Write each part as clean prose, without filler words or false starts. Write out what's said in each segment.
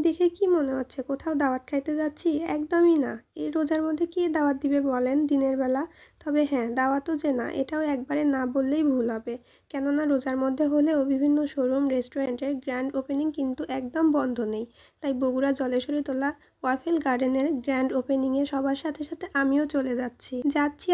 দেখে কি মনে হচ্ছে কোথাও দাওয়াত খাইতে যাচ্ছি? একদমই না। এই রোজার মধ্যে কে দাওয়াত দিবে বলেন দিনের বেলা? তবে হ্যাঁ, দাওয়াতও যে না এটাও একবারে না বললেই ভুল হবে। কেননা রোজার মধ্যে হলেও বিভিন্ন শোরুম রেস্টুরেন্টের গ্র্যান্ড ওপেনিং কিন্তু একদম বন্ধ নেই। তাই বগুড়া জলেশ্বরীতলা ওয়াফেল গার্ডেনের গ্র্যান্ড ওপেনিংয়ে সবার সাথে সাথে আমিও চলে যাচ্ছি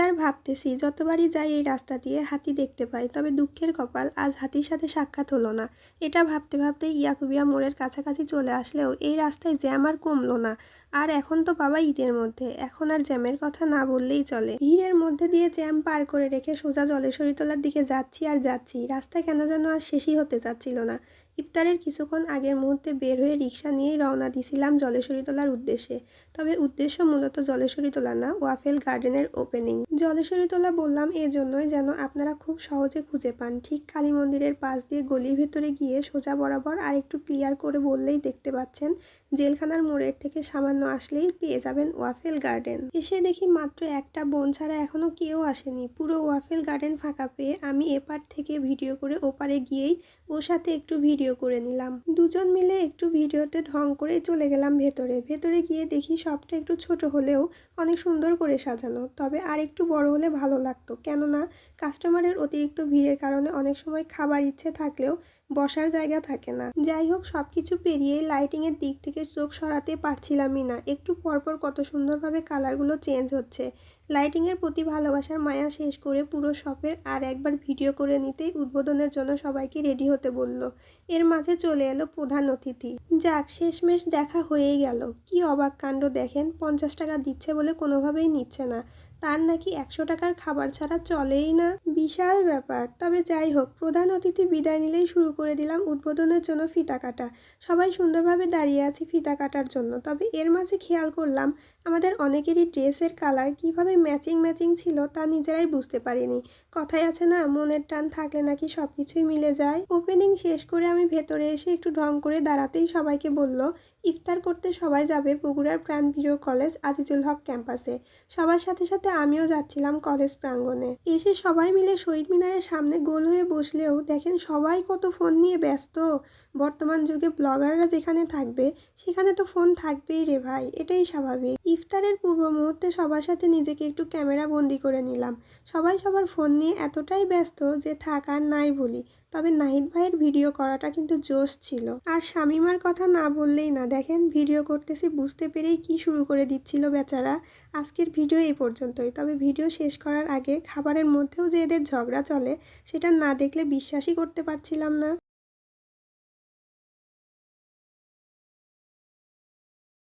আর ভাবতেছি যতবারই যাই এই রাস্তা দিয়ে হাতি দেখতে পাই, তবে দুঃখের কপাল আজ হাতির সাথে সাক্ষাৎ হলো না। এটা ভাবতে ভাবতে ইয়াকুবিয়া মোড়ের কাছাকাছি চলে আসলেও এই রাস্তায় জ্যাম আর কমলো না। আর এখন তো বাবা ঈদের মধ্যে, এখন আর জ্যামের কথা না বললেই চলে। ভিড়ের মধ্যে দিয়ে জ্যাম পার করে রেখে সোজা জলেশ্বরীতলার দিকে যাচ্ছি আর যাচ্ছি, রাস্তা কেন যেন আর শেষই হতে চাচ্ছিল না। ইফতারের কিছুক্ষণ আগের মুহূর্তে বের হয়ে রিক্সা নিয়েই রওনা দিছিলাম জলেশ্বরীতলার উদ্দেশ্যে। তবে উদ্দেশ্য মূলত জলেশ্বরীতলা না, ওয়াফেল গার্ডেনের ওপেনিং। জলেশ্বরীতলা বললাম এজন্যই যেন আপনারা খুব সহজে খুঁজে পান। ঠিক কালী মন্দিরের পাশ দিয়ে গলির ভেতরে গিয়ে সোজা বরাবর আর একটু ক্লিয়ার করে বললেই দেখতে পাচ্ছেন জেলখানার মোড়ের থেকে সামান্য আসলেই পেয়ে যাবেন ওয়াফেল গার্ডেন। এসে দেখি মাত্র একটা বোন ছাড়া এখনো কেউ আসেনি। পুরো ওয়াফেল গার্ডেন ফাঁকা পেয়ে আমি এপার থেকে ভিডিও করে ওপারে গিয়েই ওর সাথে একটু ভিডিও করে নিলাম। দুজন মিলে একটু ভিডিওতে ঢং করে চলে গেলাম ভেতরে গিয়ে দেখি সবটা একটু ছোট হলেও অনেক সুন্দর করে সাজানো। তবে আর একটু বড় হলে ভালো লাগতো, কেননা কাস্টমারের অতিরিক্ত ভিড়ের কারণে অনেক সময় খাবার ইচ্ছে থাকলেও বসার জায়গা থাকে না। যাই হোক, সব কিছু পেরিয়ে লাইটিংয়ের দিক থেকে চোখ সরাতে পারছিলামই না। একটু পরপর কত সুন্দরভাবে কালারগুলো চেঞ্জ হচ্ছে। লাইটিংয়ের প্রতি ভালোবাসার মায়া শেষ করে পুরো শপের আর একবার ভিডিও করে নিতেই উদ্বোধনের জন্য সবাইকে রেডি হতে বলল। এর মাঝে চলে এলো প্রধান অতিথি। যাক, শেষমেশ দেখা হয়েই গেল। কি অবাক কাণ্ড দেখেন, 50 টাকা দিচ্ছে বলে কোনোভাবেই নিচ্ছে না। তার নাকি 100 টাকার খাবার ছাড়া চলেই না। বিশাল ব্যাপার। তবে যাই হোক, প্রধান অতিথি বিদায় নিলেই শুরু করে দিলাম উদ্বোধনের জন্য ফিতা কাটা। সবাই সুন্দরভাবে দাঁড়িয়ে আছি ফিতা কাটার জন্য। তবে এর মাঝে খেয়াল করলাম আমাদের অনেকেরই ড্রেসের কালার কিভাবে ম্যাচিং ছিল তা নিজেরাই বুঝতে পারিনি। কথায় আছে না, মনের টান থাকলে নাকি সব কিছুই মিলে যায়। ওপেনিং শেষ করে আমি ভেতরে এসে একটু ঢং করে দাঁড়াতেই সবাইকে বলল ইফতার করতে সবাই যাবে বগুড়ার প্রাণপ্রিয় কলেজ আজিজুল হক ক্যাম্পাসে। সবার সাথে সাথে আমিও যাচ্ছিলাম কলেজ প্রাঙ্গণে। এসে সবাই মিলে শহীদ মিনারের সামনে গোল হয়ে বসলেও দেখেন সবাই কত ফোন নিয়ে ব্যস্ত। বর্তমান যুগে ব্লগাররা যেখানে থাকবে সেখানে তো ফোন থাকবেই রে ভাই, এটাই স্বাভাবিক। ইফতারের পূর্ব মুহূর্তে সবার সাথে নিজেকে একটু ক্যামেরা বন্দি করে নিলাম। সবাই সবার ফোন নিয়ে এতটাই ব্যস্ত যে থাক আর নাই বলি। তবে নাহিদ ভাইয়ের ভিডিও করাটা কিন্তু জোশ ছিল। আর শামিমার কথা না বললেই না, দেখেন ভিডিও করতেছি বুঝতে পেরেই কি শুরু করে দিচ্ছিল বেচারা। আজকের ভিডিও এই পর্যন্তই। তবে ভিডিও শেষ করার আগে খাবারের মধ্যেও যে এদের ঝগড়া চলে সেটা না দেখলে বিশ্বাসই করতে পারছিলাম না।